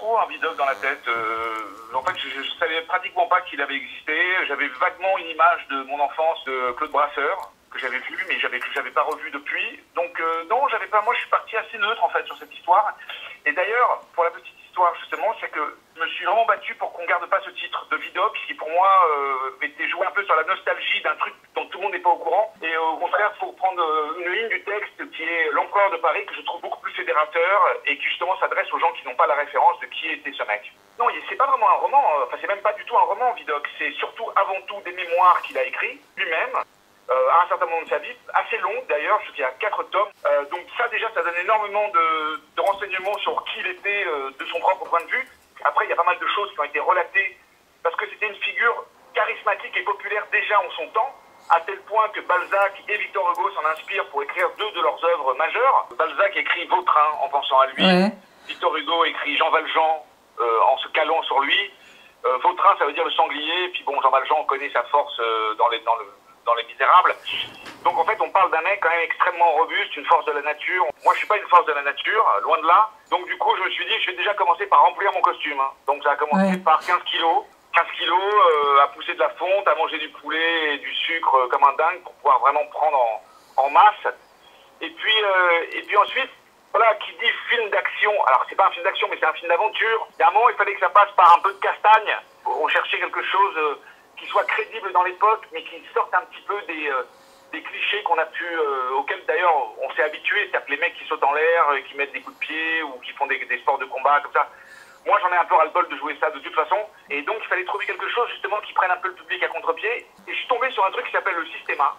trop un Vidocq dans la tête. En fait, je savais pratiquement pas qu'il avait existé. J'avais vaguement une image de mon enfance de Claude Brasseur que j'avais vu, mais que j'avais pas revu depuis. Donc non, j'avais pas. Moi, je suis parti assez neutre en fait sur cette histoire. Et d'ailleurs, pour la petite histoire justement, c'est que je me suis vraiment battu pour qu'on garde pas ce titre de Vidocq, qui pour moi était joué un peu sur la nostalgie d'un truc dont tout le monde n'est pas au courant. Et au contraire, il faut prendre une ligne du texte qui est l'Empereur de Paris, que je trouve beaucoup plus fédérateur et qui justement s'adresse aux gens qui n'ont pas la référence de qui était ce mec. Non, c'est pas vraiment un roman. Enfin, c'est même pas du tout un roman, Vidocq. C'est surtout avant tout des mémoires qu'il a écrits lui-même. À un certain moment de sa vie, assez long d'ailleurs, je dis à 4 tomes. Donc ça déjà, ça donne énormément de renseignements sur qui il était de son propre point de vue. Après, il y a pas mal de choses qui ont été relatées parce que c'était une figure charismatique et populaire déjà en son temps, à tel point que Balzac et Victor Hugo s'en inspirent pour écrire 2 de leurs œuvres majeures. Balzac écrit Vautrin en pensant à lui, ouais. Victor Hugo écrit Jean Valjean en se calant sur lui. Vautrin, ça veut dire le sanglier, puis bon, Jean Valjean, on connaît sa force dans Les Misérables. Donc en fait, on parle d'un mec quand même extrêmement robuste, une force de la nature. Moi, je suis pas une force de la nature, loin de là. Donc du coup, je me suis dit, je vais déjà commencer par remplir mon costume. Donc ça a commencé par 15 kilos. 15 kilos, à pousser de la fonte, à manger du poulet et du sucre comme un dingue pour pouvoir vraiment prendre en masse. Et puis ensuite, voilà, qui dit film d'action, alors c'est pas un film d'action, mais c'est un film d'aventure. Il y a un moment, il fallait que ça passe par un peu de castagne. On cherchait quelque chose qui soit crédible dans l'époque, mais qui sorte un petit peu des clichés qu'on a pu, auxquels d'ailleurs on s'est habitué, c'est-à-dire les mecs qui sautent en l'air, qui mettent des coups de pied ou qui font des sports de combat comme ça. Moi, j'en ai un peu ras-le-bol de jouer ça de toute façon, et donc il fallait trouver quelque chose justement qui prenne un peu le public à contre-pied. Et je suis tombé sur un truc qui s'appelle le Systema,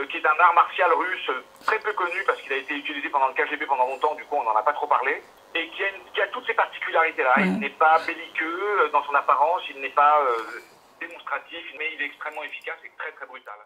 qui est un art martial russe très peu connu parce qu'il a été utilisé pendant le KGB pendant longtemps, du coup on n'en a pas trop parlé, et qui a toutes ces particularités-là. Il n'est pas belliqueux dans son apparence, il n'est pas démonstratif, mais il est extrêmement efficace et très très brutal.